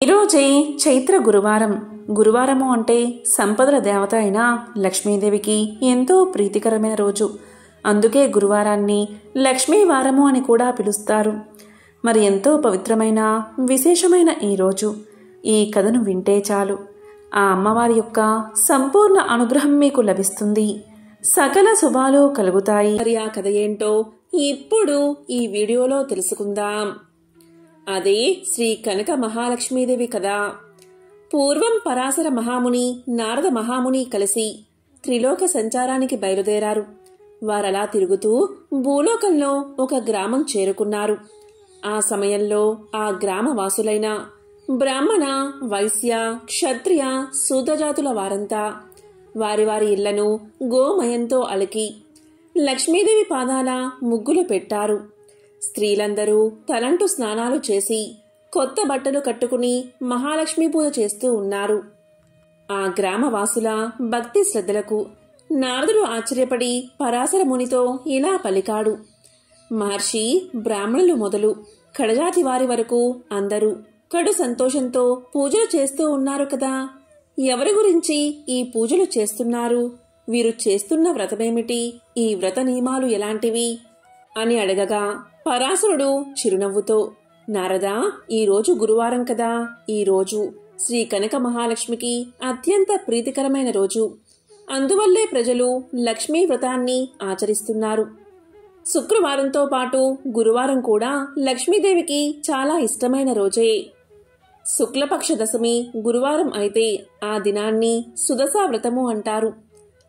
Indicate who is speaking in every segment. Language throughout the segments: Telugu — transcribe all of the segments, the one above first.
Speaker 1: ఈరోజే చైత్ర గురువారం. గురువారము అంటే సంపదల దేవత అయిన లక్ష్మీదేవికి ఎంతో ప్రీతికరమైన రోజు. అందుకే గురువారాన్ని లక్ష్మీ వారము అని కూడా పిలుస్తారు. మరి ఎంతో పవిత్రమైన విశేషమైన ఈ రోజు ఈ కథను వింటే చాలు ఆ అమ్మవారి యొక్క సంపూర్ణ అనుగ్రహం మీకు లభిస్తుంది. సకల శుభాలు కలుగుతాయి. మరి ఆ కథ ఏంటో ఇప్పుడు ఈ వీడియోలో తెలుసుకుందాం. అదే శ్రీ కనక మహాలక్ష్మీదేవి కథ. పూర్వం పరాశర మహాముని, నారద మహాముని కలిసి త్రిలోక సంచారానికి బయలుదేరారు. వారలా తిరుగుతూ భూలోకంలో ఒక గ్రామం చేరుకున్నారు. ఆ సమయంలో ఆ గ్రామవాసులైన బ్రాహ్మణ, వైశ్య, క్షత్రియ, శూద్రజాతుల వారంతా వారి వారి ఇళ్లను గోమయంతో అలికి లక్ష్మీదేవి పాదాల ముగ్గులు పెట్టారు. స్త్రీలందరూ తలంటు స్నానాలు చేసి కొత్త బట్టలు కట్టుకుని మహాలక్ష్మీ పూజ చేస్తూ ఉన్నారు. ఆ గ్రామవాసుల భక్తి శ్రద్ధలకు నారదుడు ఆశ్చర్యపడి పరాశర మునితో ఇలా పలికాడు. మహర్షి, బ్రాహ్మణులు మొదలు కడజాతి వారి వరకు అందరూ కడు సంతోషంతో పూజలు చేస్తూ ఉన్నారు కదా. ఎవరి గురించి ఈ పూజలు చేస్తున్నారు? వీరు చేస్తున్న వ్రతమేమిటి? ఈ వ్రత నియమాలు ఎలాంటివి అని అడగగా పరాశరుడు చిరునవ్వుతో, నారదా, ఈరోజు గురువారం కదా. ఈరోజు శ్రీ కనక మహాలక్ష్మికి అత్యంత ప్రీతికరమైన రోజు. అందువల్లే ప్రజలు లక్ష్మీ వ్రతాన్ని ఆచరిస్తున్నారు. శుక్రవారంతో పాటు గురువారం కూడా లక్ష్మీదేవికి చాలా ఇష్టమైన రోజే. శుక్లపక్ష దశమి గురువారం అయితే ఆ దినాన్ని సుదశా వ్రతము అంటారు.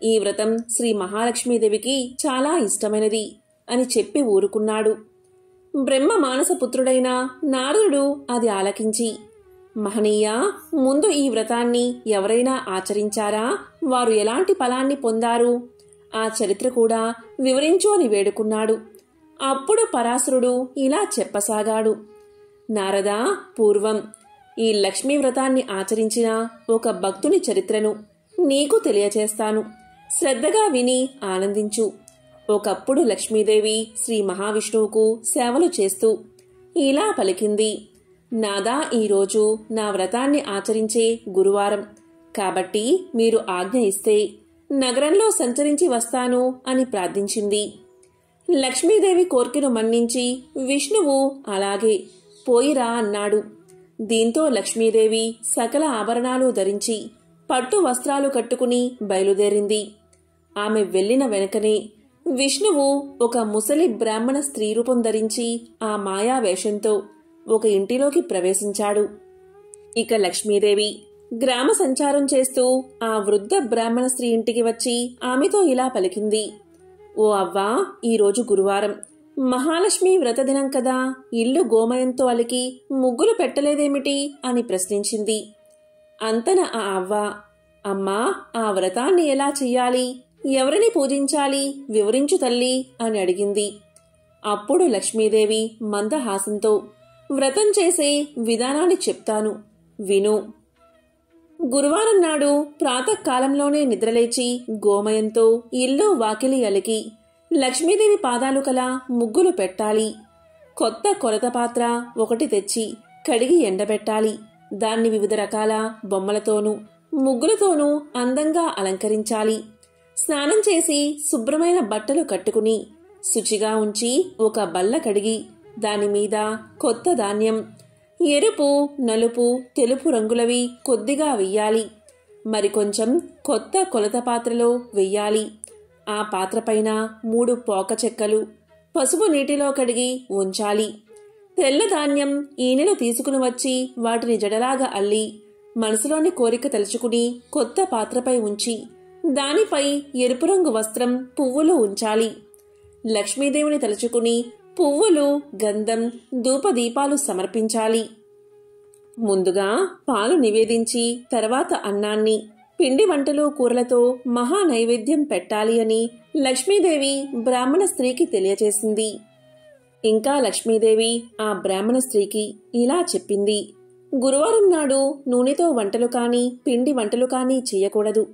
Speaker 1: ఈ వ్రతం శ్రీ మహాలక్ష్మీదేవికి చాలా ఇష్టమైనది అని చెప్పి ఊరుకున్నాడు. బ్రహ్మ మానసపుత్రుడైన నారదుడు అది ఆలకించి, మహనీయ, ముందు ఈ వ్రతాన్ని ఎవరైనా ఆచరించారా? వారు ఎలాంటి ఫలాన్ని పొందారు? ఆ చరిత్ర కూడా వివరించు అని వేడుకున్నాడు. అప్పుడు పరాశరుడు ఇలా చెప్పసాగాడు. నారదా, పూర్వం ఈ లక్ష్మీ వ్రతాన్ని ఆచరించిన ఒక భక్తుని చరిత్రను నీకు తెలియచేస్తాను. శ్రద్ధగా విని ఆనందించు. ఒకప్పుడు లక్ష్మీదేవి శ్రీ మహావిష్ణువుకు సేవలు చేస్తూ ఇలా పలికింది. నాదా, ఈరోజు నా వ్రతాన్ని ఆచరించే గురువారం కాబట్టి మీరు ఆజ్ఞ ఇస్తే నగరంలో సంచరించి వస్తాను అని ప్రార్థించింది. లక్ష్మీదేవి కోర్కెను మన్నించి విష్ణువు అలాగే పోయిరా అన్నాడు. దీంతో లక్ష్మీదేవి సకల ఆభరణాలు ధరించి పట్టు వస్త్రాలు కట్టుకుని బయలుదేరింది. ఆమె వెళ్లిన వెనుకనే విష్ణువు ఒక ముసలి బ్రాహ్మణ స్త్రీ రూపం ధరించి ఆ మాయా వేషంతో ఒక ఇంటిలోకి ప్రవేశించాడు. ఇక లక్ష్మీదేవి గ్రామ సంచారం చేస్తూ ఆ వృద్ధ బ్రాహ్మణ స్త్రీ ఇంటికి వచ్చి ఆమెతో ఇలా పలికింది. ఓ అవ్వా, ఈరోజు గురువారం, మహాలక్ష్మి వ్రత దినం కదా. ఇల్లు గోమయంతో అలికి ముగ్గులు పెట్టలేదేమిటి అని ప్రశ్నించింది. అంతన ఆ అవ్వ, అమ్మా, ఆ వ్రతాన్ని ఎలా చెయ్యాలి, ఎవరిని పూజించాలి, వివరించు తల్లి అని అడిగింది. అప్పుడు లక్ష్మీదేవి మందహాసంతో, వ్రతం చేసే విధానాన్ని చెప్తాను, విను. గురువారం నాడు ప్రాతకాలంలోనే నిద్రలేచి గోమయంతో ఇల్లు వాకిలి అలికి లక్ష్మీదేవి పాదాలు కల ముగ్గులు పెట్టాలి. కొత్త కొలత పాత్ర ఒకటి తెచ్చి కడిగి ఎండబెట్టాలి. దాన్ని వివిధ రకాల బొమ్మలతోనూ ముగ్గులతోనూ అందంగా అలంకరించాలి. స్నానం చేసి శుభ్రమైన బట్టలు కట్టుకుని శుచిగా ఉంచి ఒక బల్ల కడిగి దానిమీద కొత్త ధాన్యం, ఎరుపు, నలుపు, తెలుపు రంగులవి కొద్దిగా వెయ్యాలి. మరికొంచెం కొత్త కొలత పాత్రలో వెయ్యాలి. ఆ పాత్రపైన 3 పోక చెక్కలు పసుపు నీటిలో కడిగి ఉంచాలి. తెల్ల ధాన్యం ఈనెలు తీసుకుని వచ్చి వాటిని జడలాగా అల్లి మనసులోని కోరిక తలుచుకుని కొత్త పాత్రపై ఉంచి దానిపై ఎరుపు రంగు వస్త్రం, పువ్వులు ఉంచాలి. లక్ష్మీదేవిని తలుచుకుని పువ్వులు, గంధం, ధూపదీపాలు సమర్పించాలి. ముందుగా పాలు నివేదించి తర్వాత అన్నాన్ని, పిండి వంటలు, కూరలతో మహా నైవేద్యం పెట్టాలి అని లక్ష్మీదేవి బ్రాహ్మణ స్త్రీకి తెలియచేసింది. ఇంకా లక్ష్మీదేవి ఆ బ్రాహ్మణ స్త్రీకి ఇలా చెప్పింది. గురువారం నాడు నూనెతో వంటలు కాని, పిండి వంటలు కాని చేయకూడదు.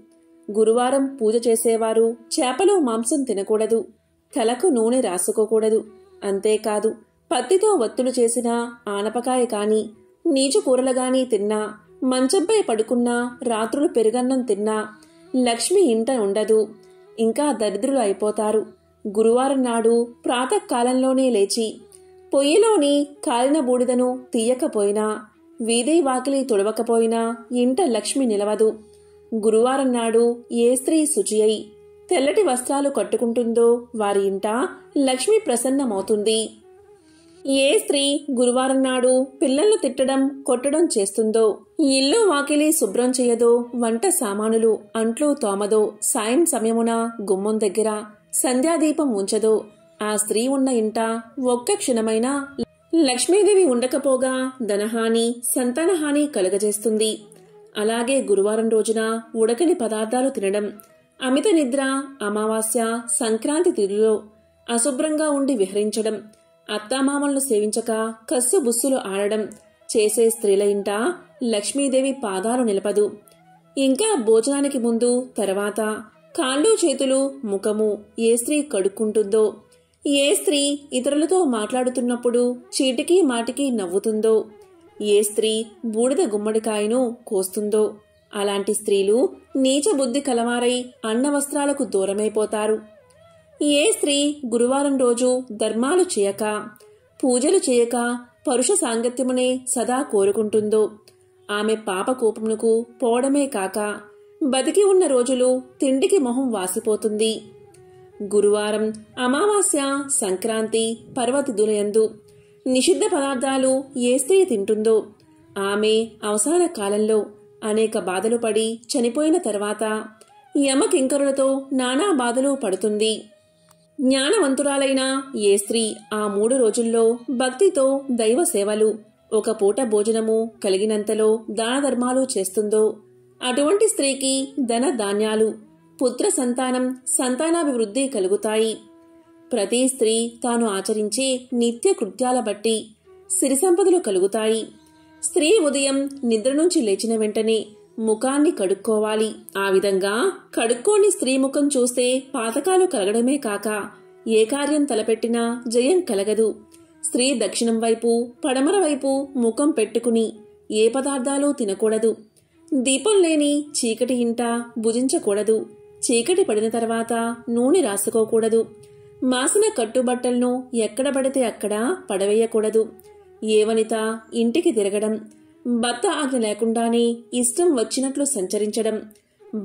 Speaker 1: గురువారం పూజ చేసేవారు చేపలు, మాంసం తినకూడదు. తలకు నూనె రాసుకోకూడదు. అంతేకాదు, పత్తితో వత్తులు చేసిన ఆనపకాయ కాని, నీచు కూరలుగాని తిన్నా, మంచంపై పడుకున్నా, రాత్రులు పెరుగన్నం తిన్నా లక్ష్మి ఇంట ఉండదు. ఇంకా దరిద్రులు అయిపోతారు. గురువారం నాడు ప్రాతకాలంలోనే లేచి పొయ్యిలోని కాలిన బూడిదను తీయకపోయినా, వీధి వాకిలి తుడవకపోయినా ఇంట లక్ష్మి నిలవదు. గురువారం నాడు ఏ స్త్రీ శుచి అయి తెల్లటి వస్త్రాలు కట్టుకుంటుందో వారి ఇంట లక్ష్మి ప్రసన్నమవుతుంది. ఏ స్త్రీ గురువారం నాడు పిల్లలను తిట్టడం, కొట్టడం చేస్తుందో, ఇల్లు వాకిలి శుభ్రం చేయదో, వంట సామానులు అంట్లు తోమదో, సాయం సమయమున గుమ్మం దగ్గర సంధ్యాదీపం ఉంచదో, ఆ స్త్రీ ఉన్న ఇంట ఒక్క క్షణమైనా లక్ష్మీదేవి ఉండకపోగా ధనహాని, సంతానహాని కలుగజేస్తుంది. అలాగే గురువారం రోజున ఉడకని పదార్థాలు తినడం, అమిత నిద్ర, అమావాస్య, సంక్రాంతి తిథిలో అశుభ్రంగా ఉండి విహరించడం, అత్తామామలను సేవించక కస్సు బుస్సులు ఆడడం చేసే స్త్రీల ఇంట లక్ష్మీదేవి పాదాలు నిలపదు. ఇంకా భోజనానికి ముందు, తర్వాత కాళ్ళు చేతులు ముఖము ఏ స్త్రీ కడుక్కుంటుందో, ఏ స్త్రీ ఇతరులతో మాట్లాడుతున్నప్పుడు చీటికి మాటికి నవ్వుతుందో, ఏ స్త్రీ బూడిద గుమ్మడికాయను కోస్తుందో అలాంటి స్త్రీలు నీచ బుద్ధి కలవారై అన్న వస్త్రాలకు దూరమైపోతారు. ఏ స్త్రీ గురువారం రోజు ధర్మాలు చేయక, పూజలు చేయక పరుష సాంగత్యమునే సదా కోరుకుంటుందో ఆమె పాపకూపమునకు పోవడమే కాక బతికి ఉన్న రోజులు తిండికి మొహం వాసిపోతుంది. గురువారం, అమావాస్య, సంక్రాంతి, పర్వతిథులయందు నిషిద్ధ పదార్థాలు ఏ స్త్రీ తింటుందో ఆమె అవసాన కాలంలో అనేక బాధలు పడి చనిపోయిన తర్వాత యమకింకరులతో నానా బాధలు పడుతుంది. జ్ఞానవంతురాలైన ఏ స్త్రీ ఆ 3 రోజుల్లో భక్తితో దైవ సేవలు, ఒక పూట భోజనము కలిగినంతలో దాన ధర్మాలు చేస్తుందో అటువంటి స్త్రీకి ధన ధాన్యాలు, పుత్ర సంతానం, సంతానాభివృద్ధి కలుగుతాయి. ప్రతి స్త్రీ తాను ఆచరించే నిత్య కృత్యాల బట్టి సిరి సంపదలు కలుగుతాయి. స్త్రీ ఉదయం నిద్ర నుంచి లేచిన వెంటనే ముఖాన్ని కడుక్కోవాలి. ఆ విధంగా కడుక్కోని స్త్రీ ముఖం చూస్తే పాతకాలు కలగడమే కాక ఏ కార్యం తలపెట్టినా జయం కలగదు. స్త్రీ దక్షిణం వైపు, పడమర వైపు ముఖం పెట్టుకుని ఏ పదార్థాలు తినకూడదు. దీపం లేని చీకటి ఇంట భుజించకూడదు. చీకటి పడిన తర్వాత నూనె రాసుకోకూడదు. మాసిన కట్టుబట్టలను ఎక్కడ పడితే అక్కడ పడవేయకూడదు. ఏ వనిత ఇంటికి తిరగడం, భర్త ఆజ్ఞ లేకుండానే ఇష్టం వచ్చినట్లు సంచరించడం,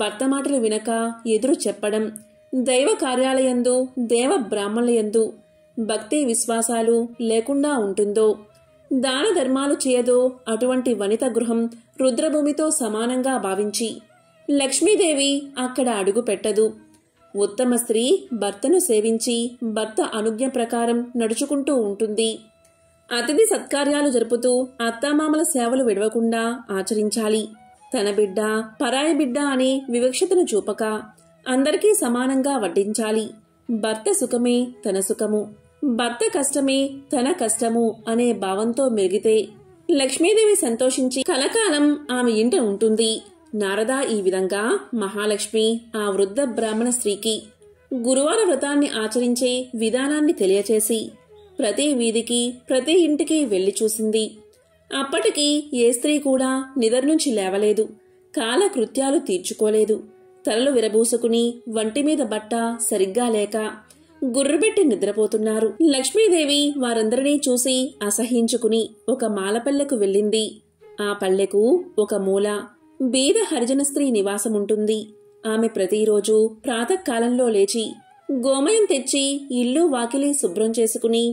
Speaker 1: భర్త మాటలు వినక ఎదురు చెప్పడం, దైవ కార్యాలయందు, దేవ బ్రాహ్మణులయందు భక్తి విశ్వాసాలు లేకుండా ఉంటుందో, దాన ధర్మాలు చేయదో అటువంటి వనిత గృహం రుద్రభూమితో సమానంగా భావించి లక్ష్మీదేవి అక్కడ అడుగు పెట్టదు. ఉత్తమ స్త్రీ భర్తను సేవించి భర్త అనుజ్ఞ ప్రకారం నడుచుకుంటూ ఉంటుంది. అతిథి సత్కార్యాలు జరుపుతూ అత్తామామల సేవలు విడవకుండా ఆచరించాలి. తన బిడ్డ, పరాయి బిడ్డ అనే వివక్షతను చూపక అందరికీ సమానంగా వడ్డించాలి. భర్త సుఖమే తన సుఖము, భర్త కష్టమే తన కష్టము అనే భావంతో మెలిగితే లక్ష్మీదేవి సంతోషించి కలకాలం ఆమె ఇంట ఉంటుంది. నారద ఈ విధంగా మహాలక్ష్మి ఆ వృద్ధ బ్రాహ్మణ స్త్రీకి గురువార వ్రతాన్ని ఆచరించే విధానాన్ని తెలియచేసి ప్రతి వీధికి, ప్రతి ఇంటికి వెళ్లి చూసింది. అప్పటికి ఏ స్త్రీ కూడా నిద్ర నుంచి లేవలేదు. కాలకృత్యాలు తీర్చుకోలేదు. తలలు విరబూసుకుని వంటిమీద బట్ట సరిగ్గా లేక గుర్రబెట్టి నిద్రపోతున్నారు. లక్ష్మీదేవి వారందరినీ చూసి అసహ్యించుకుని ఒక మాలపల్లెకు వెళ్ళింది. ఆ పల్లెకు ఒక మూల బీద హరిజన స్త్రీ నివాసముంటుంది. ఆమె ప్రతిరోజు ప్రాతకాలంలో లేచి గోమయం తెచ్చి ఇల్లు వాకిలి శుభ్రం చేసుకుని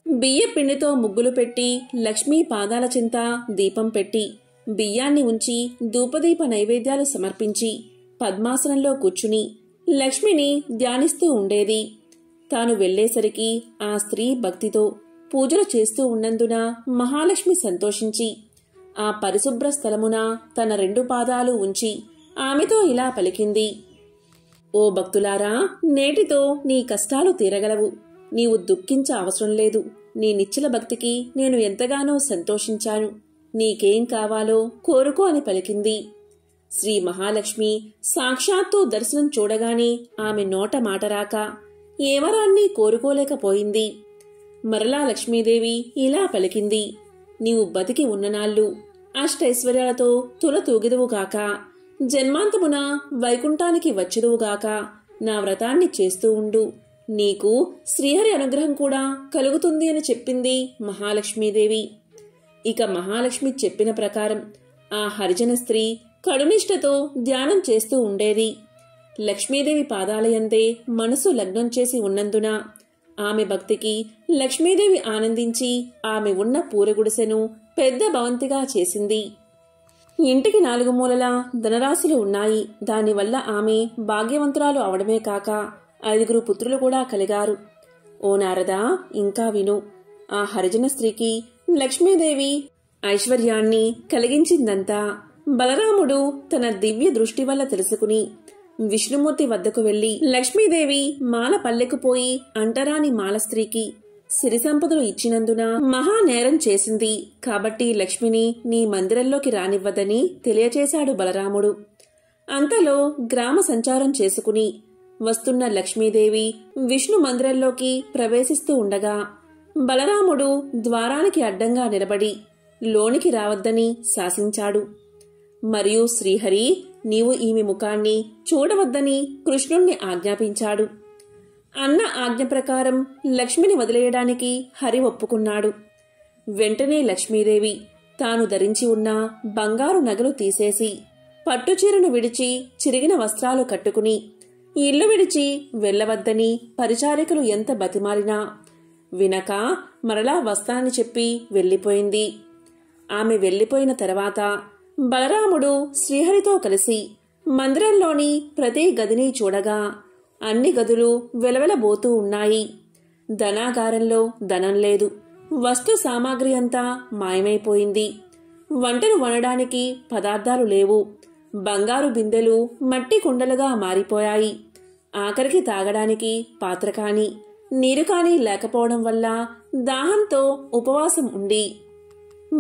Speaker 1: బియ్య పిండితో ముగ్గులు పెట్టి లక్ష్మీ పాదాల చింత దీపం పెట్టి బియ్యాన్ని ఉంచి ధూపదీప నైవేద్యాలు సమర్పించి పద్మాసనంలో కూర్చుని లక్ష్మిని ధ్యానిస్తూ ఉండేది. తాను వెళ్లేసరికి ఆ స్త్రీ భక్తితో పూజలు చేస్తూ ఉన్నందున మహాలక్ష్మి సంతోషించి ఆ పరిశుభ్ర స్థలమున తన 2 పాదాలు ఉంచి ఆమెతో ఇలా పలికింది. ఓ భక్తులారా, నేటితో నీ కష్టాలు తీరగలవు. నీవు దుఃఖించ అవసరం లేదు. నీ నిశ్చల భక్తికి నేను ఎంతగానో సంతోషించాను. నీకేం కావాలో కోరుకో అని పలికింది. శ్రీ మహాలక్ష్మి సాక్షాత్తు దర్శనం చూడగానే ఆమె నోట మాట రాక ఏ వరాన్ని కోరుకోలేకపోయింది. మరలా లక్ష్మీదేవి ఇలా పలికింది. నీవు బతికి ఉన్ననాళ్ళు అష్టైశ్వర్యాలతో తులతూగిదువుగాక, జన్మాంతమున వైకుంఠానికి వచ్చుదువుగాక. నా వ్రతాన్ని చేస్తూ ఉండు, నీకు శ్రీహరి అనుగ్రహం కూడా కలుగుతుంది అని చెప్పింది మహాలక్ష్మీదేవి. ఇక మహాలక్ష్మి చెప్పిన ప్రకారం ఆ హరిజన స్త్రీ కడునిష్టతో ధ్యానం చేస్తూ ఉండేది. లక్ష్మీదేవి పాదాలయందే మనసు లగ్నం చేసి ఉన్నందున ఆమె భక్తికి లక్ష్మీదేవి ఆనందించి ఆమె ఉన్న పూరగుడిసెను పెద్ద భవంతిగా చేసింది. ఇంటికి 4 మూలలా ధనరాశులు ఉన్నాయి. దానివల్ల ఆమె భాగ్యవంతురాలు అవడమే కాక 5 పుత్రులు కూడా కలిగారు. ఓ నారదా, ఇంకా విను. ఆ హరిజన స్త్రీకి లక్ష్మీదేవి ఐశ్వర్యాన్ని కలిగించిందంతా బలరాముడు తన దివ్య దృష్టి వల్ల తెలుసుకుని విష్ణుమూర్తి వద్దకు వెళ్లి, లక్ష్మీదేవి మాల పల్లెకుపోయి అంటరాని మాల స్త్రీకి సిరి సంపదలు ఇచ్చినందున మహానేరం చేసింది కాబట్టి లక్ష్మిని నీ మందిరంలోకి రానివ్వదని తెలియచేశాడు బలరాముడు. అంతలో గ్రామ సంచారం చేసుకుని వస్తున్న లక్ష్మీదేవి విష్ణు మందిరంలోకి ప్రవేశిస్తూ ఉండగా బలరాముడు ద్వారానికి అడ్డంగా నిలబడి లోనికి రావద్దని శాసించాడు. మరియు శ్రీహరి నీవు ఈమె ముఖాన్ని చూడవద్దని కృష్ణుణ్ణి ఆజ్ఞాపించాడు. అన్న ఆజ్ఞ ప్రకారం లక్ష్మిని వదిలేయడానికి హరి ఒప్పుకున్నాడు. వెంటనే లక్ష్మీదేవి తాను ధరించి ఉన్న బంగారు నగలు తీసేసి పట్టుచీరను విడిచి చిరిగిన వస్త్రాలు కట్టుకుని ఇల్లు విడిచి వెళ్లవద్దని పరిచారికలు ఎంత బతిమాలినా వినక మరలా వస్తానని చెప్పి వెళ్లిపోయింది. ఆమె వెళ్లిపోయిన తర్వాత బలరాముడు శ్రీహరితో కలిసి మందిరంలోని ప్రతి గదిని చూడగా అన్ని గదులు వెలవెలబోతూ ఉన్నాయి. ధనాగారంలో ధనం లేదు. వస్తు సామాగ్రి అంతా మాయమైపోయింది. వంటను వండడానికి పదార్థాలు లేవు. బంగారు బిందెలు మట్టి కుండలుగా మారిపోయాయి. ఆఖరికి తాగడానికి పాత్ర కాని నీరు కాని లేకపోవడం వల్ల దాహంతో ఉపవాసం ఉండి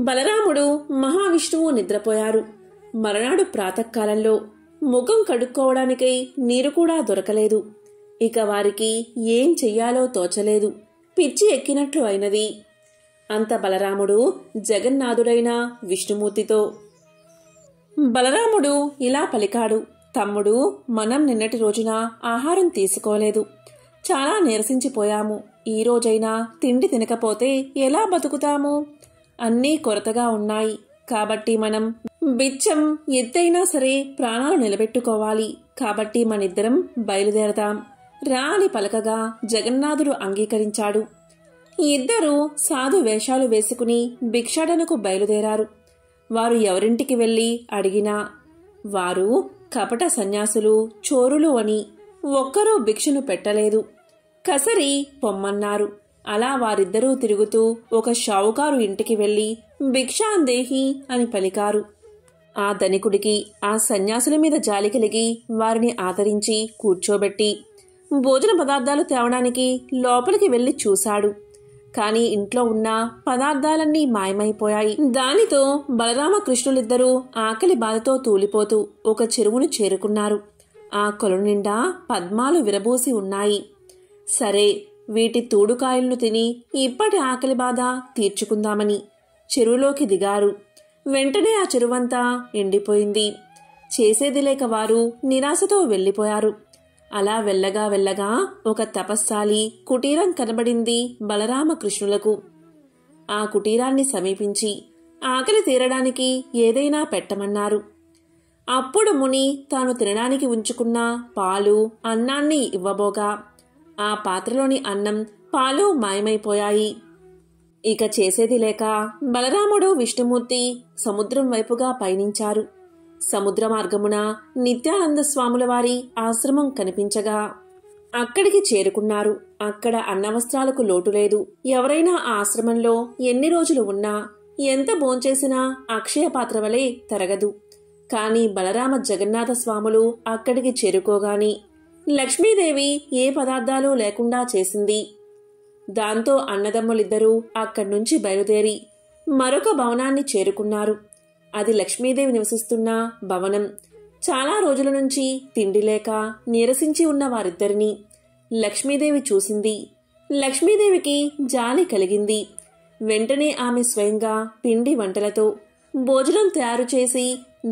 Speaker 1: బలరాముడు మహావిష్ణువు నిద్రపోయారు. మరనాడు ప్రాతకాలంలో ముఖం కడుక్కోవడానికై నీరు కూడా దొరకలేదు. ఇక వారికి ఏం చెయ్యాలో తోచలేదు. పిచ్చి ఎక్కినట్లు అయినది. అంత బలరాముడు జగన్నాథుడైన విష్ణుమూర్తితో బలరాముడు ఇలా పలికాడు, తమ్ముడు, మనం నిన్నటి రోజున ఆహారం తీసుకోలేదు. చాలా నీరసించిపోయాము. ఈ రోజైనా తిండి తినకపోతే ఎలా బతుకుతాము? అన్నీ కొరతగా ఉన్నాయి. కాబట్టి మనం బిచ్చం ఎత్తైనా సరే ప్రాణాలు నిలబెట్టుకోవాలి. కాబట్టి మనిద్దరం బయలుదేరదాం రా అని పలకగా జగన్నాథుడు అంగీకరించాడు. ఇద్దరూ సాధు వేషాలు వేసుకుని భిక్షాటనకు బయలుదేరారు. వారు ఎవరింటికి వెళ్లి అడిగినా వారు కపట సన్యాసులు, చోరులు అని ఒక్కరూ భిక్షను పెట్టలేదు. కసరి పొమ్మన్నారు. అలా వారిద్దరూ తిరుగుతూ ఒక షావుకారు ఇంటికి వెళ్లి భిక్షాందేహి అని పలికారు. ఆ ధనికుడికి ఆ సన్యాసుల మీద జాలి కలిగి వారిని ఆదరించి కూర్చోబెట్టి భోజన పదార్థాలు తేవడానికి లోపలికి వెళ్లి చూశాడు. కాని ఇంట్లో ఉన్న పదార్థాలన్నీ మాయమైపోయాయి. దానితో బలరామకృష్ణులిద్దరూ ఆకలి బాధతో తూలిపోతూ ఒక చెరువును చేరుకున్నారు. ఆ కొలను నిండా పద్మాలు విరబూసి ఉన్నాయి. సరే, వీటి తూడుకాయలను తిని ఇప్పటి ఆకలి బాధ తీర్చుకుందామని చెరువులోకి దిగారు. వెంటనే ఆ చెరువంతా ఎండిపోయింది. చేసేది లేక వారు నిరాశతో వెళ్లిపోయారు. అలా వెళ్ళగా వెళ్ళగా ఒక తపస్సాలి కుటీరం కనబడింది బలరామకృష్ణులకు. ఆ కుటీరాన్ని సమీపించి ఆకలి తీరడానికి ఏదైనా పెట్టమన్నారు. అప్పుడు ముని తాను తినడానికి ఉంచుకున్న పాలు, అన్నాన్ని ఇవ్వబోగా ఆ పాత్రలోని అన్నం, పాలు మాయమైపోయాయి. ఇక చేసేది లేక బలరాముడు, విష్ణుమూర్తి సముద్రం వైపుగా పయనించారు. సముద్ర మార్గమున నిత్యానంద స్వాముల వారి ఆశ్రమం కనిపించగా అక్కడికి చేరుకున్నారు. అక్కడ అన్నవస్త్రాలకు లోటు లేదు. ఎవరైనా ఆ ఆశ్రమంలో ఎన్ని రోజులు ఉన్నా, ఎంత భోంచేసినా అక్షయ పాత్ర వలె తరగదు. కాని బలరామ జగన్నాథ స్వాములు అక్కడికి చేరుకోగాని లక్ష్మీదేవి ఏ పదార్థాలు లేకుండా చేసింది. దాంతో అన్నదమ్ములిద్దరూ అక్కడ్నుంచి బయలుదేరి మరొక భవనాన్ని చేరుకున్నారు. అది లక్ష్మీదేవి నివసిస్తున్న భవనం. చాలా రోజుల నుంచి తిండి లేక నీరసించి ఉన్న వారిద్దరినీ లక్ష్మీదేవి చూసింది. లక్ష్మీదేవికి జాలి కలిగింది. వెంటనే ఆమె స్వయంగా పిండి వంటలతో భోజనం తయారు చేసి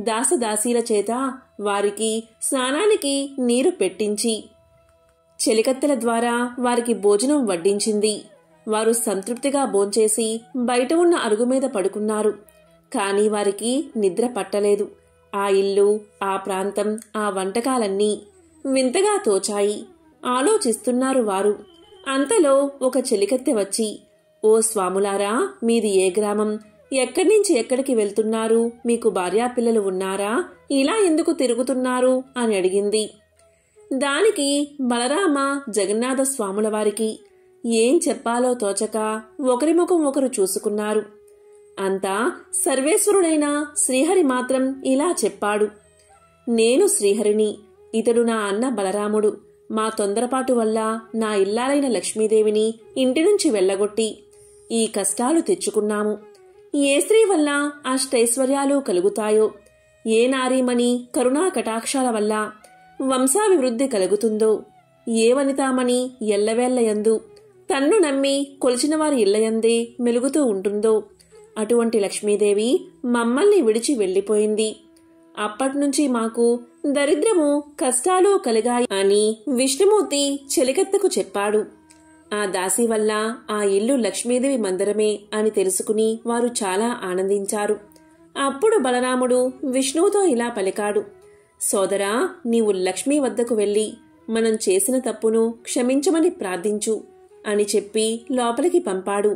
Speaker 1: దాసదాసీల చేత వారికి స్నానానికి నీరు పెట్టించి చెలికత్తెల ద్వారా వారికి భోజనం వడ్డించింది. వారు సంతృప్తిగా భోంచేసి బయట ఉన్న అరుగు మీద పడుకున్నారు. కాని వారికి నిద్ర పట్టలేదు. ఆ ఇల్లు, ఆ ప్రాంతం, ఆ వంటకాలన్నీ వింతగా తోచాయి. ఆలోచిస్తున్నారు వారు. అంతలో ఒక చెలికత్తె వచ్చి, ఓ స్వాములారా, మీది ఏ గ్రామం? ఎక్కడి నుంచి ఎక్కడికి వెళ్తున్నారు? మీకు భార్యాపిల్లలు ఉన్నారా? ఇలా ఎందుకు తిరుగుతున్నారు అని అడిగింది. దానికి బలరామ, జగన్నాథ స్వాముల వారికి ఏం చెప్పాలో తోచక ఒకరి ముఖం ఒకరు చూసుకున్నారు. అంతా సర్వేశ్వరుడైన శ్రీహరి మాత్రం ఇలా చెప్పాడు. నేను శ్రీహరిని, ఇతడు నా అన్న బలరాముడు. మా తొందరపాటు వల్ల నా ఇల్లాలైన లక్ష్మీదేవిని ఇంటి నుంచి వెళ్లగొట్టి ఈ కష్టాలు తెచ్చుకున్నాము. ఏ స్త్రీ వల్ల అష్టైశ్వర్యాలు కలుగుతాయో, ఏ నారీమణి కరుణా కటాక్షాల వల్ల వంశాభివృద్ధి కలుగుతుందో, ఏ వనితామణి ఎల్లవేళ్లయందు తన్ను నమ్మి కొలిచిన వారి ఇళ్లయందే మెలుగుతూ ఉంటుందో అటువంటి లక్ష్మీదేవి మమ్మల్ని విడిచి వెళ్లిపోయింది. అప్పట్నుంచి మాకు దరిద్రము, కష్టాలు కలిగాయి అని విష్ణుమూర్తి చెలికత్తెకు చెప్పాడు. ఆ దాసి వల్ల ఆ ఇల్లు లక్ష్మీదేవి మందిరమే అని తెలుసుకుని వారు చాలా ఆనందించారు. అప్పుడు బలరాముడు విష్ణువుతో ఇలా పలికాడు. సోదరా, నీవు లక్ష్మీ వద్దకు వెళ్లి మనం చేసిన తప్పును క్షమించమని ప్రార్థించు అని చెప్పి లోపలికి పంపాడు.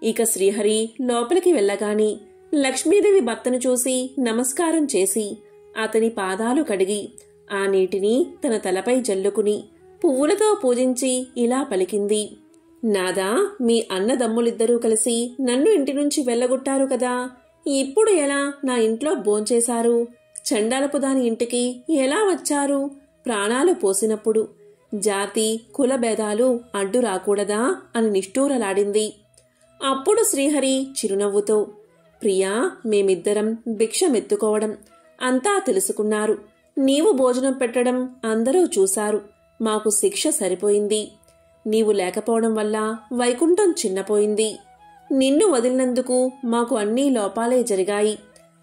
Speaker 1: ఇక శ్రీహరి లోపలికి వెళ్ళగాని లక్ష్మీదేవి భర్తను చూసి నమస్కారం చేసి అతని పాదాలు కడిగి ఆ నీటిని తన తలపై జల్లుకుని పువ్వులతో పూజించి ఇలా పలికింది. నాదా, మీ అన్నదమ్ములిద్దరూ కలిసి నన్ను ఇంటి నుంచి వెళ్ళగొట్టారు కదా, ఇప్పుడు ఎలా నా ఇంట్లో భోంచేశారు? చండాలపు దాని ఇంటికి ఎలా వచ్చారు? ప్రాణాలు పోసినప్పుడు జాతి కుల భేదాలు అడ్డు రాకూడదా అని నిష్ఠూరలాడింది. అప్పుడు శ్రీహరి చిరునవ్వుతో, ప్రియా, మేమిద్దరం భిక్షమెత్తుకోవడం అంతా తెలుసుకున్నారు. నీవు భోజనం పెట్టడం అందరూ చూశారు. మాకు శిక్ష సరిపోయింది. నీవు లేకపోవడం వల్ల వైకుంఠం చిన్నపోయింది. నిన్ను వదిలినందుకు మాకు అన్నీ లోపాలే జరిగాయి.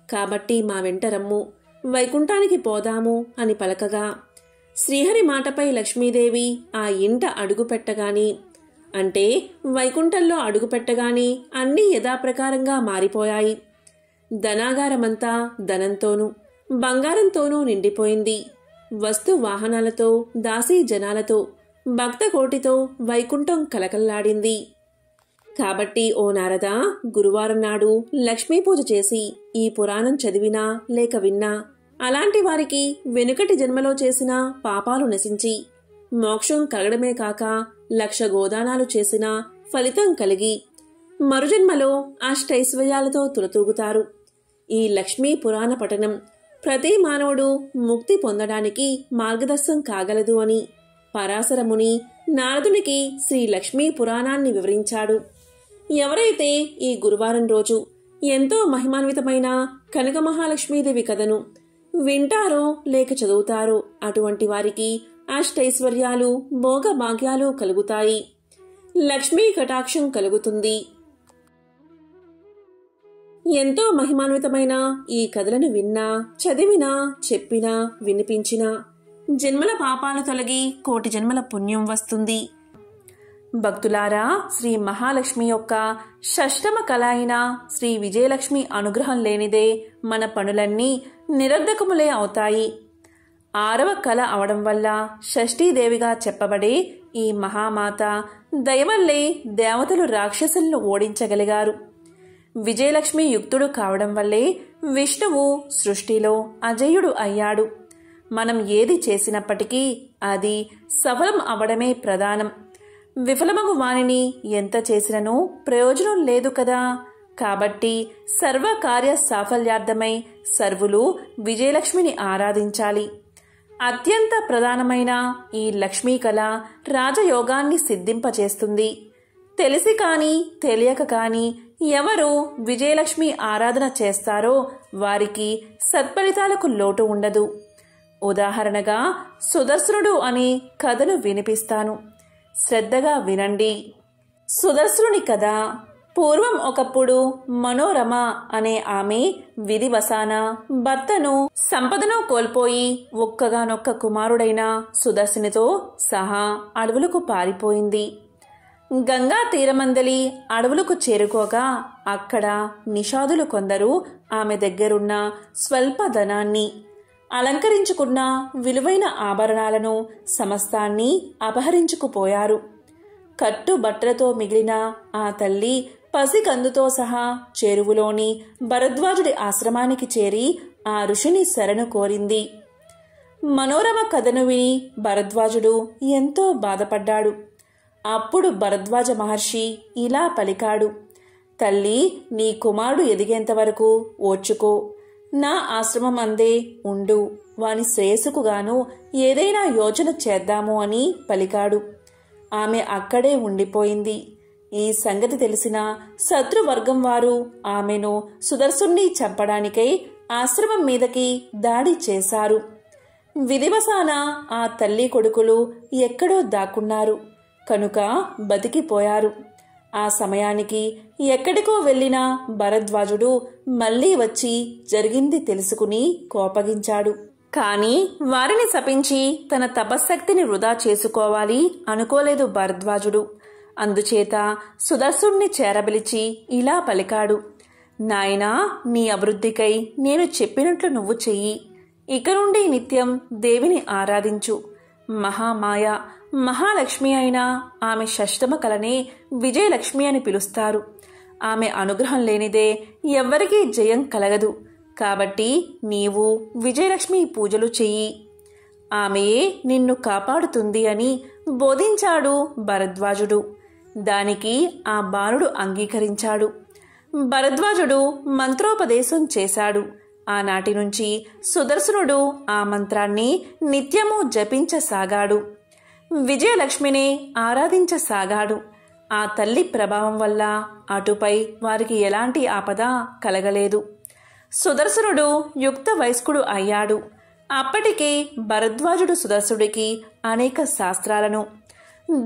Speaker 1: కాబట్టి మా వెంట రమ్ము, వైకుంఠానికి పోదాము అని పలకగా శ్రీహరి మాటపై లక్ష్మీదేవి ఆ ఇంట అడుగుపెట్టగాని, అంటే వైకుంఠంలో అడుగుపెట్టగాని అన్నీ యథాప్రకారంగా మారిపోయాయి. ధనాగారమంతా ధనంతోనూ బంగారంతోనూ నిండిపోయింది. వస్తు వాహనాలతో, దాసీ జనాలతో, భక్త కోటితో వైకుంఠం కలకల్లాడింది. కాబట్టి ఓ నారదా, గురువారం నాడు లక్ష్మీ పూజ చేసి ఈ పురాణం చదివినా లేక విన్నా అలాంటి వారికి వెనుకటి జన్మలో చేసిన పాపాలు నశించి మోక్షం కలగడమే కాక 1,00,000 గోదానాలు చేసినా ఫలితం కలిగి మరుజన్మలో అష్టైశ్వర్యాలతో తులతూగుతారు. ఈ లక్ష్మీ పురాణ పఠనం ప్రతి మానవుడు ముక్తి పొందడానికి మార్గదర్శనం కాగలదు అని పరాశరముని నారదునికి శ్రీ లక్ష్మీ పురాణాన్ని వివరించాడు. ఎవరైతే ఈ గురువారం రోజు ఎంతో మహిమాన్వితమైన కనక మహాలక్ష్మీదేవి కథను వింటారో లేక చదువుతారో అటువంటి వారికి అష్టైశ్వర్యాలు, భోగభాగ్యాలు కలుగుతాయి. లక్ష్మీ కటాక్షం కలుగుతుంది. ఎంతో మహిమాన్వితమైన ఈ కథలను విన్నా, చదివినా, చెప్పినా, వినిపించినా జన్మల పాపాలు తొలగి 1,000,000 జన్మల పుణ్యం వస్తుంది. భక్తులారా, శ్రీ మహాలక్ష్మి యొక్క షష్టమ కళ అయిన శ్రీ విజయలక్ష్మి అనుగ్రహం లేనిదే మన పనులన్నీ నిరర్ధకములే అవుతాయి. 6వ కళ అవడం వల్ల షష్ఠీదేవిగా చెప్పబడే ఈ మహామాత దయవల్లే దేవతలు రాక్షసులను ఓడించగలిగారు. విజయలక్ష్మి యుక్తుడు కావడం వల్లే విష్ణువు సృష్టిలో అజేయుడు అయ్యాడు. మనం ఏది చేసినప్పటికీ అది సఫలం అవడమే ప్రధానం. విఫలమగు వానిని ఎంత చేసినను ప్రయోజనం లేదు కదా. కాబట్టి సర్వకార్య సాఫల్యార్థమై సర్వులు విజయలక్ష్మిని ఆరాధించాలి. అత్యంత ప్రధానమైన ఈ లక్ష్మీ కళ రాజయోగాన్ని సిద్ధింపచేస్తుంది. తెలిసి కాని తెలియక కాని ఎవరు విజయలక్ష్మి ఆరాధన చేస్తారో వారికి సత్ఫలితాలకు లోటు ఉండదు. ఉదాహరణగా సుదర్శనుడు అనే కథను వినిపిస్తాను, శ్రద్ధగా వినండి. సుదర్శనుని కథ. పూర్వం ఒకప్పుడు మనోరమ అనే ఆమె విధివశాన భర్తను సంపదను కోల్పోయి ఒక్కగానొక్క కుమారుడైన సుదర్శనితో సహా అడవులకు పారిపోయింది. గంగా తీరమందలి అడవులకు చేరుకోగా అక్కడ నిషాదులు కొందరు ఆమె దగ్గరున్న స్వల్ప ధనాన్ని, అలంకరించుకున్న విలువైన ఆభరణాలను సమస్తాన్ని అపహరించుకుపోయారు. కట్టుబట్టలతో మిగిలిన ఆ తల్లి పసికందుతో సహా చెరువులోని భరద్వాజుడి ఆశ్రమానికి చేరి ఆ ఋషిని శరణు కోరింది. మనోరమ కథను విని భరద్వాజుడు ఎంతో బాధపడ్డాడు. అప్పుడు భరద్వాజ మహర్షి ఇలా పలికాడు: తల్లి, నీ కుమారుడు ఎదిగేంతవరకు ఓర్చుకో. నా ఆశ్రమం అందే ఉండు. వాని శ్రేయస్సుకుగాను ఏదైనా యోచన చేద్దాము అని పలికాడు. ఆమె అక్కడే ఉండిపోయింది. ఈ సంగతి తెలిసిన శత్రువర్గం వారు ఆమెను సుదర్శుణ్ణి చంపడానికై ఆశ్రమం మీదకి దాడి చేశారు. విధివశాన ఆ తల్లి కొడుకులు ఎక్కడో దాక్కున్నారు కనుక బతికిపోయారు. ఆ సమయానికి ఎక్కడికో వెళ్లిన భరద్వాజుడు మళ్లీ వచ్చి జరిగింది తెలుసుకుని కోపగించాడు. కాని వారిని శపించి తన తపశ్శక్తిని వృధా చేసుకోవాలి అనుకోలేదు భరద్వాజుడు. అందుచేత సుదర్శుణ్ణి చేరబిలిచి ఇలా పలికాడు: నాయనా, నీ అభివృద్ధికై నేను చెప్పినట్లు నువ్వు చెయ్యి. ఇక నుండి నిత్యం దేవిని ఆరాధించు. మహామాయ మహాలక్ష్మి అయిన ఆమె షష్టమ కలనే విజయలక్ష్మి అని పిలుస్తారు. ఆమె అనుగ్రహం లేనిదే ఎవ్వరికీ జయం కలగదు. కాబట్టి నీవు విజయలక్ష్మి పూజలు చెయ్యి. ఆమెయే నిన్ను కాపాడుతుంది అని బోధించాడు భరద్వాజుడు. దానికి ఆ బాలుడు అంగీకరించాడు. భరద్వాజుడు మంత్రోపదేశం చేశాడు. ఆనాటి నుంచి సుదర్శనుడు ఆ మంత్రాన్ని నిత్యము జపించసాగాడు. విజయలక్ష్మిని ఆరాధించసాగాడు. ఆ తల్లి ప్రభావం వల్ల అటుపై వారికి ఎలాంటి ఆపద కలగలేదు. సుదర్శనుడు యుక్త వయస్కుడు అయ్యాడు. అప్పటికే భరద్వాజుడు సుదర్శుడికి అనేక శాస్త్రాలను,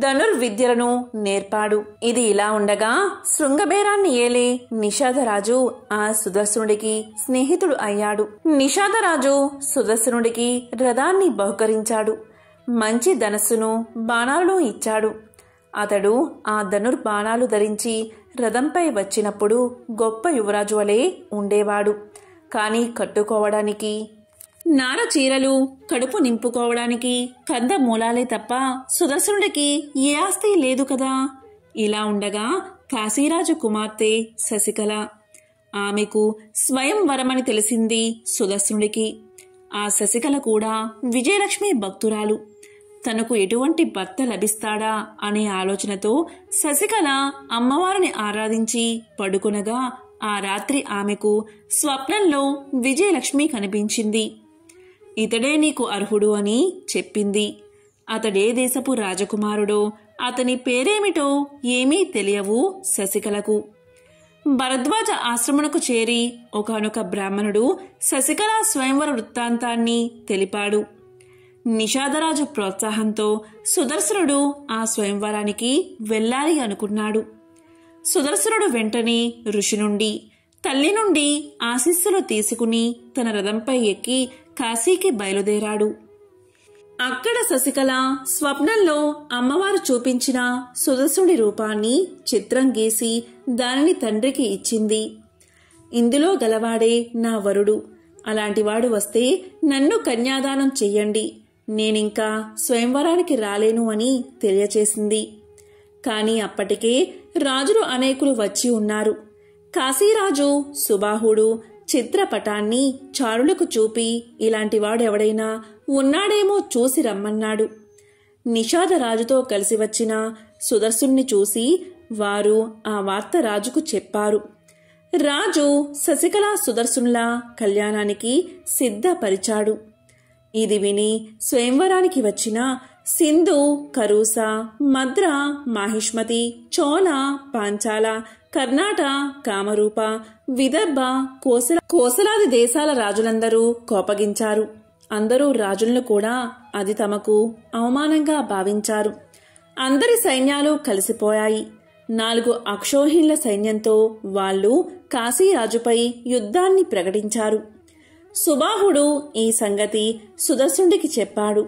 Speaker 1: ధనుర్విద్యలను నేర్పాడు. ఇది ఇలా ఉండగా శృంగబేరాన్ని ఏలే నిషాదరాజు ఆ సుదర్శనుడికి స్నేహితుడు అయ్యాడు. నిషాదరాజు సుదర్శనుడికి రథాన్ని బహుకరించాడు. మంచి ధనస్సును, బాణాలను ఇచ్చాడు. అతడు ఆ ధనుర్బాణాలు ధరించి రథంపై వచ్చినప్పుడు గొప్ప యువరాజు వలె ఉండేవాడు. కాని కట్టుకోవడానికి నార చీరలు, కడుపు నింపుకోవడానికి కంద మూలాలే తప్ప సుదర్శనుడికి ఏ ఆస్తి లేదు కదా. ఇలా ఉండగా కాశీరాజు కుమార్తె శశికళ, ఆమెకు స్వయంవరమని తెలిసింది సుదర్శనుడికి. ఆ శశికళ కూడా విజయలక్ష్మి భక్తురాలు. తనకు ఎటువంటి భర్త లభిస్తాడా అనే ఆలోచనతో శశికళ అమ్మవారిని ఆరాధించి పడుకొనగా ఆ రాత్రి ఆమెకు స్వప్నంలో విజయలక్ష్మి కనిపించింది. ఇతడే నీకు అర్హుడు అని చెప్పింది. అతడే దేశపు రాజకుమారుడో, అతని పేరేమిటో ఏమీ తెలియవు శశికళకు. భరద్వాజ ఆశ్రమణకు చేరి ఒకానొక బ్రాహ్మణుడు శశికళ స్వయంవర వృత్తాంతాన్ని తెలిపాడు. నిషాదరాజు ప్రోత్సాహంతో సుదర్శనుడు ఆ స్వయంవరానికి వెళ్ళాలి అనుకున్నాడు. సుదర్శనుడు వెంటనే ఋషి నుండి, తల్లి నుండి ఆశీస్సులు తీసుకుని తన రథంపై ఎక్కి కాశీకి బయలుదేరాడు. అక్కడ శశికళ స్వప్నంలో అమ్మవారు చూపించిన సుదర్శనుడి రూపాన్ని చిత్రం గీసి దానిని తండ్రికి ఇచ్చింది. ఇందులో గలవాడే నా వరుడు. అలాంటివాడు వస్తే నన్ను కన్యాదానం చెయ్యండి. నేనింకా స్వయంవరానికి రాలేను అని తెలియచేసింది. కాని అప్పటికే రాజులు అనేకులు వచ్చి ఉన్నారు. కాశీరాజు సుబాహుడు చిత్రపటాన్ని చారులకు చూపి ఇలాంటివాడెవడైనా ఉన్నాడేమో చూసి రమ్మన్నాడు. నిషాదరాజుతో కలిసి వచ్చిన సుదర్శుణ్ణి చూసి వారు ఆ వార్త రాజుకు చెప్పారు. రాజు శశికళ సుదర్శనుల కళ్యాణానికి సిద్ధపరిచాడు. ఇది విని స్వయంవరానికి వచ్చిన సింధు, కరూస, మద్ర, మాహిష్మతి, చోళ, పాంచాల, కర్ణాట, కామరూప, విదర్భ, కోసలాది దేశాల రాజులందరూ కోపగించారు. అందరూ రాజులను కూడా అది తమకు అవమానంగా భావించారు. అందరి సైన్యాలు కలిసిపోయాయి. 4 అక్షోహిణుల సైన్యంతో వాళ్ళు కాశీరాజుపై యుద్ధాన్ని ప్రకటించారు. సుబాహుడు ఈ సంగతి సుదర్శనుడికి చెప్పాడు.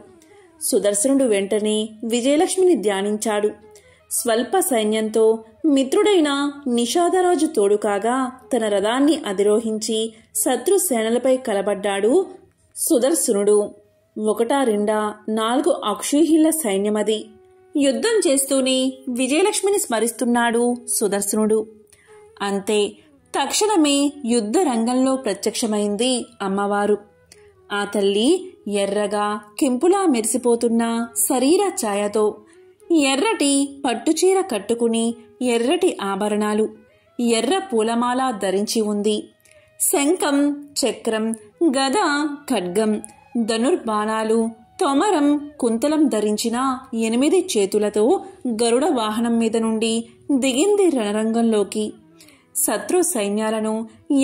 Speaker 1: సుదర్శనుడు వెంటనే విజయలక్ష్మిని ధ్యానించాడు. స్వల్ప సైన్యంతో మిత్రుడైన నిషాదరాజు తోడుకాగా తన రథాన్ని అధిరోహించి శత్రు సేనలపై కలబడ్డాడు సుదర్శనుడు. 1 4 అక్షోహిణుల సైన్యమది. యుద్ధం చేస్తూనే విజయలక్ష్మిని స్మరిస్తున్నాడు సుదర్శనుడు. అంతే, తక్షణమే యుద్ధ రంగంలో ప్రత్యక్షమైంది అమ్మవారు. ఆ తల్లి ఎర్రగా కెంపులా మెరిసిపోతున్న శరీర ఛాయతో, ఎర్రటి పట్టుచీర కట్టుకుని ఎర్రటి ఆభరణాలు, ఎర్ర పూలమాల ధరించి ఉంది. శంఖం, చక్రం, గద, ఖడ్గం, ధనుర్బాణాలు, తొమరం, కుంతలం ధరించిన 8 చేతులతో గరుడ వాహనం మీద నుండి దిగింది రణరంగంలోకి. శత్రు సైన్యాలను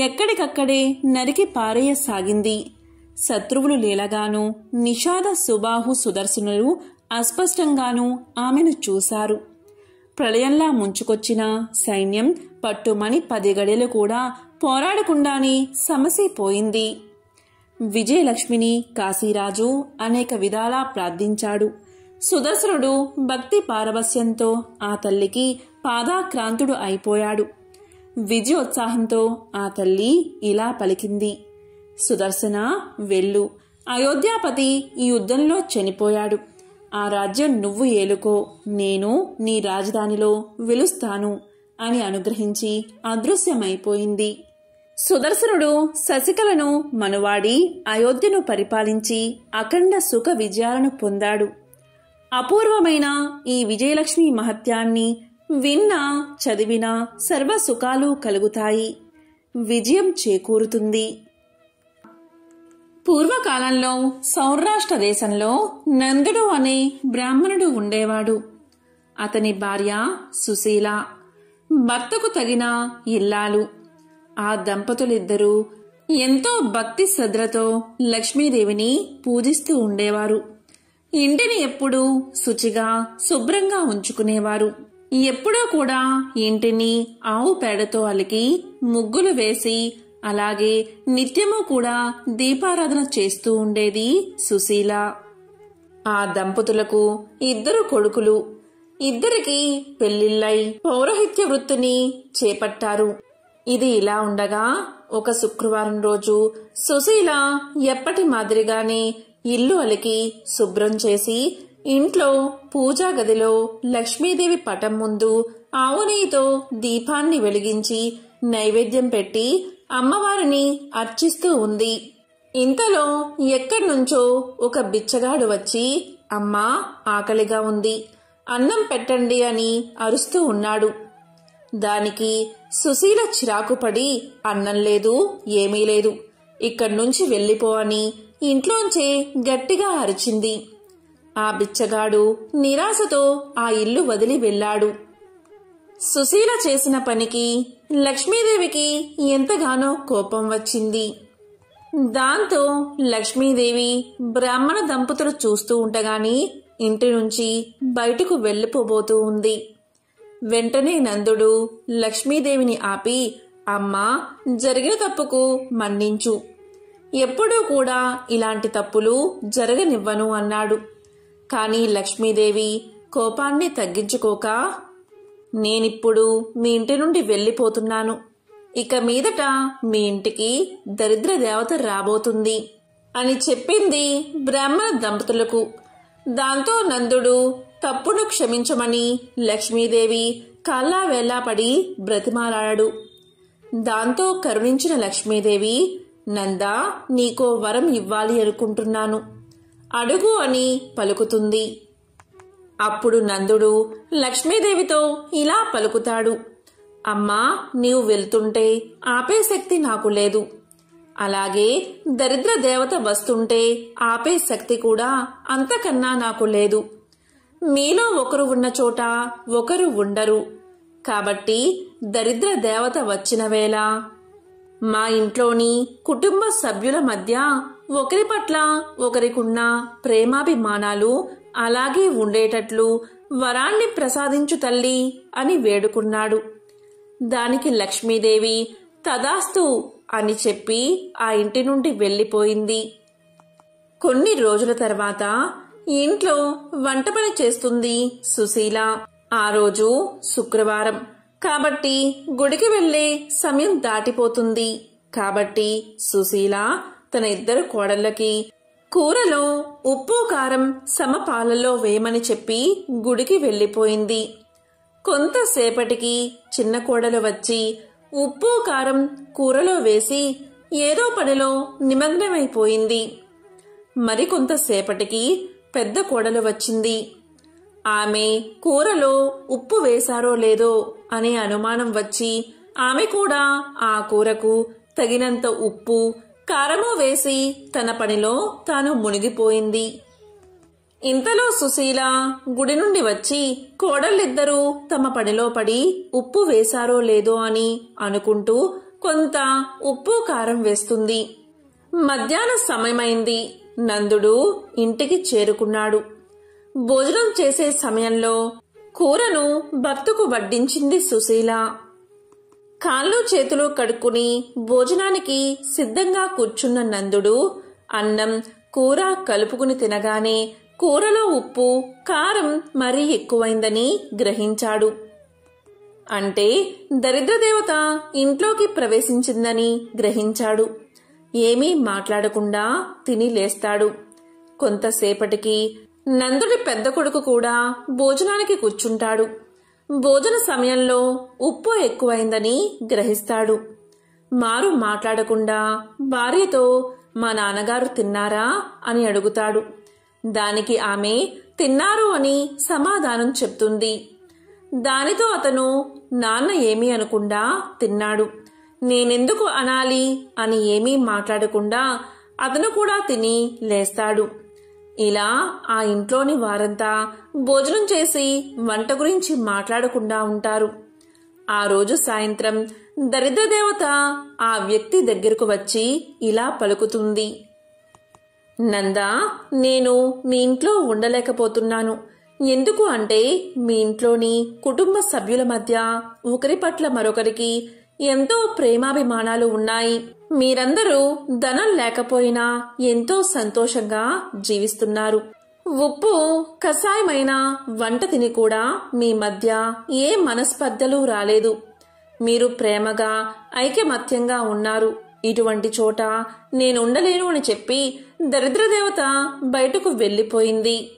Speaker 1: ఎక్కడికక్కడే నరికి పారేయసాగింది. శత్రువులు లీలగాను నిషాద, సుబాహు, సుదర్శనులు అస్పష్టంగానూ ఆమెను చూశారు. ప్రళయంలా ముంచుకొచ్చిన సైన్యం పట్టుమని 10 గడియలు కూడా పోరాడకుండానే సమసిపోయింది. విజయలక్ష్మిని కాశీరాజు అనేక విధాలా ప్రార్థించాడు. సుదర్శనుడు భక్తి పారవస్యంతో ఆ తల్లికి పాదాక్రాంతుడు అయిపోయాడు. విజయోత్సాహంతో ఆ తల్లి ఇలా పలికింది: సుదర్శన, వెళ్ళు. అయోధ్యాపతి ఈ యుద్ధంలో చనిపోయాడు. ఆ రాజ్యం నువ్వు ఏలుకో, నేను నీ రాజధానిలో వెలుస్తాను అని అనుగ్రహించి అదృశ్యమైపోయింది. సుదర్శనుడు శశికళను మనువాడి అయోధ్యను పరిపాలించి అఖండ సుఖ విజయాలను పొందాడు. అపూర్వమైన ఈ విజయలక్ష్మి మహత్యాన్ని విన్నా చదివినా సర్వ సుఖాలు కలుగుతాయి, విజయం చేకూరుతుంది. పూర్వకాలంలో సౌరాష్ట్ర దేశంలో నందుడు అనే బ్రాహ్మణుడు ఉండేవాడు. అతని భార్య సుశీల, భర్తకు తగిన ఇల్లాలు. ఆ దంపతులిద్దరూ ఎంతో భక్తి శ్రద్ధలతో లక్ష్మీదేవిని పూజిస్తూ ఉండేవారు. ఇంటిని ఎప్పుడూ శుచిగా శుభ్రంగా ఉంచుకునేవారు. ఎప్పుడూ కూడా ఇంటిని ఆవు పేడతో అలికి ముగ్గులు వేసి, అలాగే నిత్యము కూడా దీపారాధన చేస్తూ ఉండేది సుశీల. ఆ దంపతులకు 2 కొడుకులు. ఇద్దరికి పెళ్లిళ్ళై పౌరోహిత్య వృత్తిని చేపట్టారు. ఇది ఇలా ఉండగా ఒక శుక్రవారం రోజు సుశీల ఎప్పటి మాదిరిగానే ఇల్లు అలికి శుభ్రం చేసి ఇంట్లో పూజా గదిలో లక్ష్మీదేవి పటం ముందు ఆవు నెయ్యితో దీపాన్ని వెలిగించి నైవేద్యం పెట్టి అమ్మవారిని అర్చిస్తూ ఉంది. ఇంతలో ఎక్కడ్నుంచో ఒక బిచ్చగాడు వచ్చి, అమ్మా, ఆకలిగా ఉంది, అన్నం పెట్టండి అని అరుస్తూ ఉన్నాడు. దానికి సుశీల చిరాకుపడి, అన్నం లేదు, ఏమీ లేదు, ఇక్కడ్నుంచి వెళ్ళిపో అని ఇంట్లోంచే గట్టిగా అరిచింది. ఆ బిచ్చగాడు నిరాశతో ఆ ఇల్లు వదిలి వెళ్ళాడు. సుశీల చేసిన పనికి లక్ష్మీదేవికి ఎంతగానో కోపం వచ్చింది. దాంతో లక్ష్మీదేవి బ్రాహ్మణ దంపతులు చూస్తూ ఉండగానే ఇంటి నుంచి బయటకు వెళ్ళిపోబోతూ ఉంది. వెంటనే నందుడు లక్ష్మీదేవిని ఆపి, అమ్మా, జరిగిన తప్పుకు మన్నించు, ఎప్పుడూ కూడా ఇలాంటి తప్పులు జరగనివ్వను అన్నాడు. కాని లక్ష్మీదేవి కోపాన్ని తగ్గించుకోక, నేనిప్పుడు మీ ఇంటి నుండి వెళ్ళిపోతున్నాను, ఇక మీదట మీ ఇంటికి దరిద్ర దేవత రాబోతుంది అని చెప్పింది బ్రాహ్మణ దంపతులకు. దాంతో నందుడు తప్పును క్షమించమని లక్ష్మీదేవి కాళ్ళా వేళ్లాపడి బ్రతిమాలాడాడు. దాంతో కరుణించిన లక్ష్మీదేవి, నందా, నీకో వరం ఇవ్వాలి అనుకుంటున్నాను, అడుగు అని పలుకుతుంది. అప్పుడు నందుడు లక్ష్మీదేవితో ఇలా పలుకుతాడు, అమ్మా, నీవు వెళ్తుంటే ఆపే శక్తి నాకు లేదు, అలాగే దరిద్ర దేవత వస్తుంటే ఆపే శక్తి కూడా అంతకన్నా నాకు లేదు. మీలో ఒకరు ఉన్న చోట ఒకరు ఉండరు, కాబట్టి దరిద్ర దేవత వచ్చిన వేళ మా ఇంట్లోని కుటుంబ సభ్యుల మధ్య ఒకరి పట్ల ఒకరికున్న ప్రేమాభిమానాలు అలాగే ఉండేటట్లు వరాన్ని ప్రసాదించు తల్లి అని వేడుకున్నాడు. దానికి లక్ష్మీదేవి తదాస్తు అని చెప్పి ఆ ఇంటి నుండి వెళ్ళిపోయింది. కొన్ని రోజుల తర్వాత ఇంట్లో వంట పని చేస్తుంది సుశీల. ఆ రోజు శుక్రవారం కాబట్టి గుడికి వెళ్లే సమయం దాటిపోతుంది. కాబట్టి సుశీల తన ఇద్దరు కోడళ్ళకి కూరలో ఉప్పు కారం సమపాలలో వేయమని చెప్పి గుడికి వెళ్లిపోయింది. కొంతసేపటికి చిన్న కోడలు వచ్చి ఉప్పు కారం కూరలో వేసి ఏదో పనిలో నిమగ్నమైపోయింది. మరికొంతసేపటికి పెద్ద కోడలు వచ్చింది. ఆమె కూరలో ఉప్పు వేశారో లేదో అనే అనుమానం వచ్చి ఆమె కూడా ఆ కూరకు తగినంత ఉప్పు కారము వేసి తన పనిలో తాను మునిగిపోయింది. ఇంతలో సుశీల గుడి నుండి వచ్చి కోడళ్ళిద్దరూ తమ పనిలో పడి ఉప్పు వేశారో లేదో అని అనుకుంటూ కొంత ఉప్పు కారం వేస్తుంది. మధ్యాహ్న సమయమైంది. నందుడు ఇంటికి చేరుకున్నాడు. భోజనం చేసే సమయంలో కూరను భర్తకు వడ్డించింది సుశీల. కాళ్ళు చేతులు కడుక్కుని భోజనానికి సిద్ధంగా కూర్చున్న నందుడు అన్నం కూర కలుపుకుని తినగానే కూరలో ఉప్పు కారం మరీ ఎక్కువైందని గ్రహించాడు. అంటే దరిద్రదేవత ఇంట్లోకి ప్రవేశించిందని గ్రహించాడు. ఏమీ మాట్లాడకుండా తిని లేస్తాడు. కొంతసేపటికి నందుడి పెద్ద కొడుకు కూడా భోజనానికి కూర్చుంటాడు. భోజన సమయంలో ఉప్పు ఎక్కువైందని గ్రహిస్తాడు. మారు మాట్లాడకుండా భార్యతో మా నాన్నగారు తిన్నారా అని అడుగుతాడు. దానికి ఆమె తిన్నారు అని సమాధానం చెప్తుంది. దానితో అతను నాన్న ఏమీ అనకుండా తిన్నాడు, నేనెందుకు అనాలి అని ఏమీ మాట్లాడకుండా అతను కూడా తిని లేస్తాడు. ఇలా ఆ ఇంట్లోని వారంతా భోజనం చేసి వంట గురించి మాట్లాడకుండా ఉంటారు. ఆ రోజు సాయంత్రం దరిద్రదేవత ఆ వ్యక్తి దగ్గరకు వచ్చి ఇలా పలుకుతుంది. నందా, నేను మీ ఇంట్లో ఉండలేకపోతున్నాను. ఎందుకు అంటే మీ ఇంట్లోని కుటుంబ సభ్యుల మధ్య ఒకరి పట్ల మరొకరికి ఎంతో ప్రేమాభిమానాలు ఉన్నాయి. మీరందరూ ధనం లేకపోయినా ఎంతో సంతోషంగా జీవిస్తున్నారు. ఉప్పు కషాయమైన వంట తిని కూడా మీ మధ్య ఏ మనస్పర్ధలు రాలేదు. మీరు ప్రేమగా ఐకమత్యంగా ఉన్నారు. ఇటువంటి చోట నేనుండలేను అని చెప్పి దరిద్రదేవత బయటకు వెళ్లిపోయింది.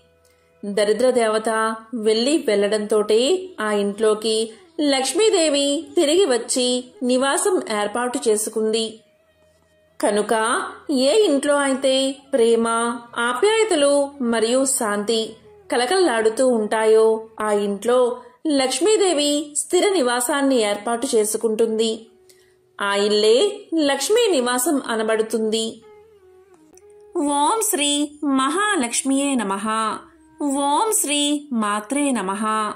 Speaker 1: దరిద్రదేవత వెళ్లడంతోటే ఆ ఇంట్లోకి లక్ష్మీదేవి తిరిగి వచ్చి నివాసం ఏర్పాటు చేసుకుంది. కనుక ఏ ఇంట్లో అయితే ప్రేమ, ఆప్యాయతలు మరియు శాంతి కలకలలాడుతూ ఉంటాయో ఆ ఇంట్లో లక్ష్మీదేవి స్థిర నివాసాన్ని ఏర్పాటు చేసుకుంటుంది. ఆ ఇల్లే లక్ష్మీ నివాసం అనబడుతుంది. ఓం శ్రీ మహాలక్ష్మియే నమః. ఓం శ్రీ మాత్రే నమః.